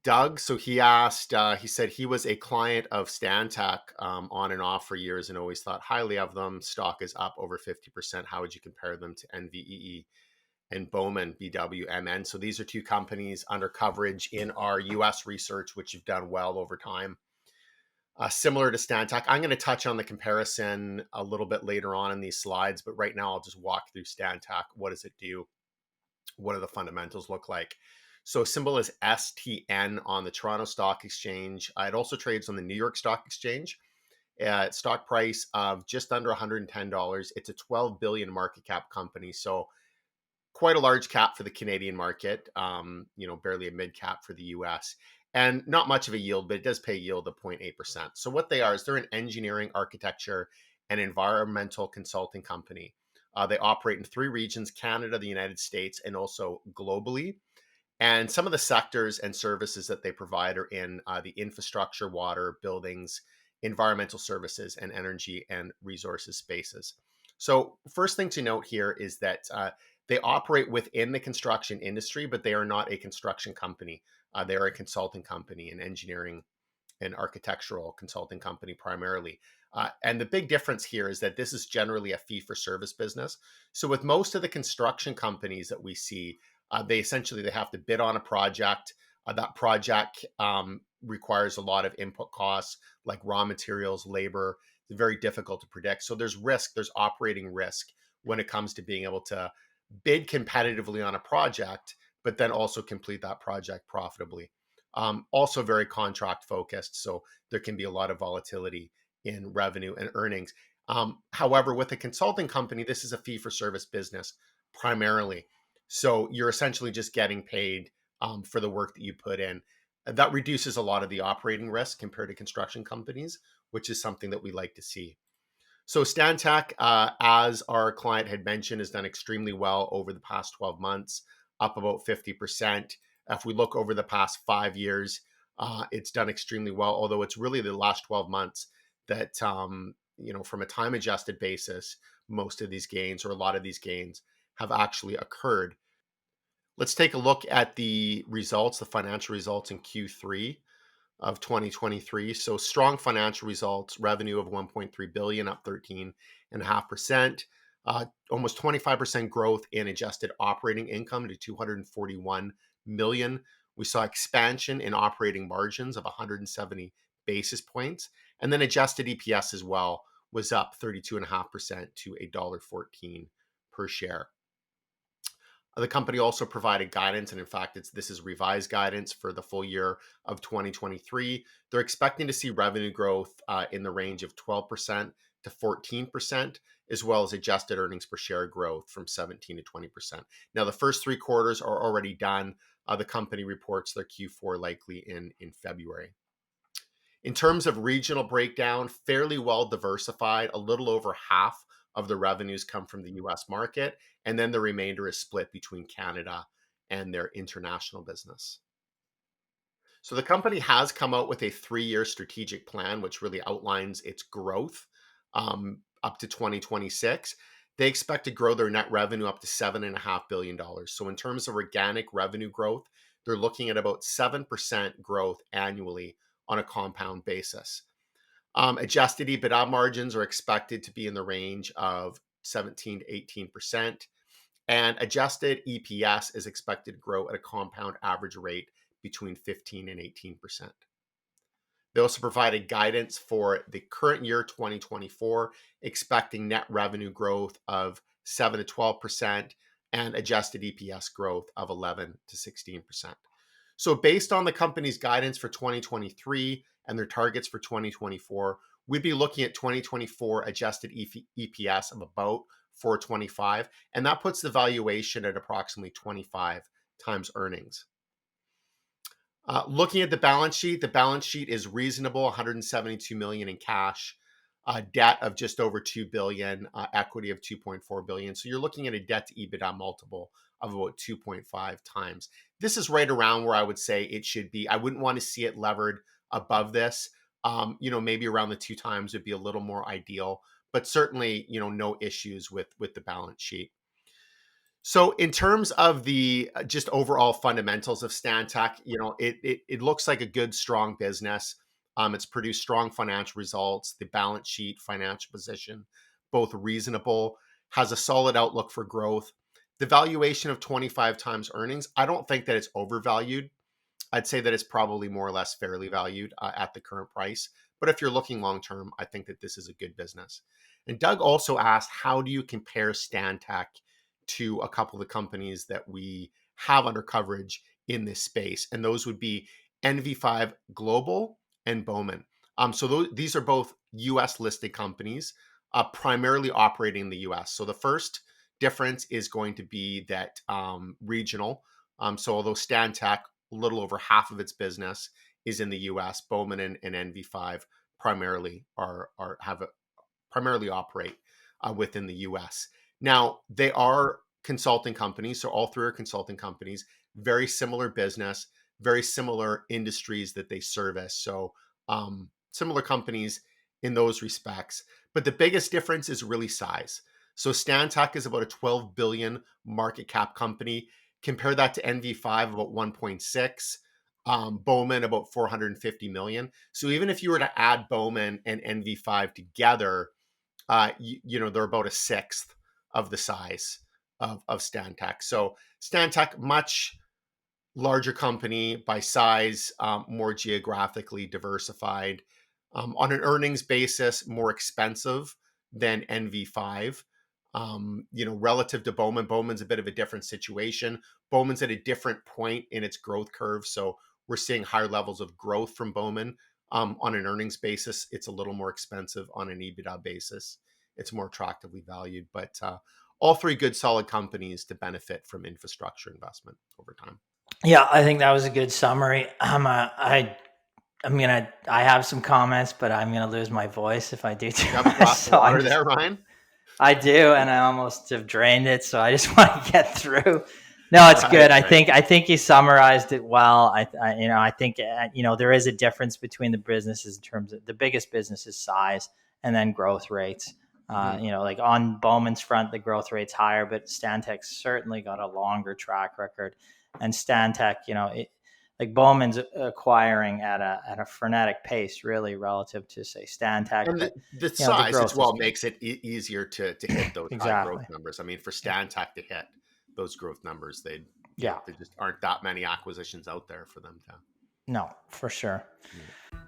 Doug, so he asked, he said he was a client of Stantec on and off for years and always thought highly of them. Stock is up over 50%. How would you compare them to NVEE and Bowman, BWMN? So these are two companies under coverage in our US research, which have done well over time. Similar to Stantec, I'm going to touch on the comparison a little bit later on in these slides, but right now I'll just walk through Stantec. What does it do? What do the fundamentals look like? So symbol is STN on the Toronto Stock Exchange. It also trades on the New York Stock Exchange at stock price of just under $110. It's a 12 billion market cap company. So quite a large cap for the Canadian market, barely a mid cap for the US. And not much of a yield, but it does pay yield of 0.8%. So what they are is they're an engineering, architecture, and environmental consulting company. They operate in three regions: Canada, the United States, and also globally. And some of the sectors and services that they provide are in the infrastructure, water, buildings, environmental services, and energy and resources spaces. So, first thing to note here is that they operate within the construction industry, but they are not a construction company. They are a consulting company, an engineering and architectural consulting company primarily. And the big difference here is that this is generally a fee for service business. So with most of the construction companies that we see, they have to bid on a project. That project requires a lot of input costs like raw materials, labor. It's very difficult to predict. So there's risk, there's operating risk when it comes to being able to bid competitively on a project, but then also complete that project profitably. Also very contract focused, so there can be a lot of volatility in revenue and earnings. However, with a consulting company, this is a fee for service business primarily. So you're essentially just getting paid for the work that you put in. That reduces a lot of the operating risk compared to construction companies, which is something that we like to see. So Stantec, as our client had mentioned, has done extremely well over the past 12 months, up about 50%. If we look over the past 5 years, it's done extremely well, although it's really the last 12 months that, from a time adjusted basis, most of these gains or a lot of these gains have actually occurred. Let's take a look at the results, the financial results in Q3 of 2023. So strong financial results, revenue of 1.3 billion, up 13.5%, almost 25% growth in adjusted operating income to 241 million. We saw expansion in operating margins of 170 basis points, and then adjusted EPS as well was up 32.5% to $1.14 per share. The company also provided guidance, and in fact, this is revised guidance for the full year of 2023. They're expecting to see revenue growth in the range of 12% to 14%, as well as adjusted earnings per share growth from 17 to 20%. Now, the first three quarters are already done. The company reports their Q4 likely in February. In terms of regional breakdown, fairly well diversified. A little over half of the revenues come from the US market, and then the remainder is split between Canada and their international business. So the company has come out with a 3-year strategic plan, which really outlines its growth up to 2026. They expect to grow their net revenue up to $7.5 billion. So in terms of organic revenue growth, they're looking at about 7% growth annually on a compound basis. Adjusted EBITDA margins are expected to be in the range of 17 to 18%, and adjusted EPS is expected to grow at a compound average rate between 15 and 18%. They also provided guidance for the current year, 2024, expecting net revenue growth of 7 to 12% and adjusted EPS growth of 11 to 16%. So based on the company's guidance for 2023 and their targets for 2024, we'd be looking at 2024 adjusted EPS of about $4.25, and that puts the valuation at approximately 25 times earnings. Looking at the balance sheet is reasonable: 172 million in cash, debt of just over 2 billion, equity of 2.4 billion. So you're looking at a debt to EBITDA multiple of about 2.5 times. This is right around where I would say it should be. I wouldn't want to see it levered above this. Maybe around the 2 times would be a little more ideal, but certainly, no issues with the balance sheet. So in terms of the just overall fundamentals of Stantec, it looks like a good, strong business. It's produced strong financial results. The balance sheet, financial position, both reasonable, has a solid outlook for growth. The valuation of 25 times earnings, I don't think that it's overvalued. I'd say that it's probably more or less fairly valued at the current price. But if you're looking long term, I think that this is a good business. And Doug also asked, how do you compare Stantec to a couple of the companies that we have under coverage in this space? And those would be NV5 Global and Bowman. These are both US listed companies, primarily operating in the US. So the first difference is going to be that regional. So although Stantec, a little over half of its business is in the US, Bowman and NV5 primarily primarily operate within the US. Now, they are consulting companies, so all three are consulting companies, very similar business, very similar industries that they service. So, similar companies in those respects. But the biggest difference is really size. So, Stantec is about a 12 billion market cap company. Compare that to NV5, about 1.6. Bowman, about 450 million. So even if you were to add Bowman and NV5 together, they're about a sixth of the size of Stantec. So Stantec, much larger company by size, more geographically diversified. On an earnings basis, more expensive than NV5. Relative to Bowman, Bowman's a bit of a different situation. Bowman's at a different point in its growth curve. So we're seeing higher levels of growth from Bowman. On an earnings basis, it's a little more expensive. On an EBITDA basis, it's more attractively valued. But all three good, solid companies to benefit from infrastructure investment over time. Yeah, I think that was a good summary. I have some comments, but I'm gonna lose my voice if I do too You have a much. glass of So water there, Ryan? I do, and I almost have drained it. So I just want to get through. No, it's Right, good. I right. think you summarized it well. I think there is a difference between the businesses in terms of the biggest business is size and then growth rates. Mm-hmm. Like on Bowman's front, the growth rate's higher, but Stantec's certainly got a longer track record. And Stantec, like Bowman's acquiring at a frenetic pace, really relative to say Stantec, And but the the size as growth is well good. makes it easier to hit those high growth Exactly. numbers. I mean, for Stantec to hit those growth numbers, Yeah. there just aren't that many acquisitions out there for them to. No, for sure. Yeah.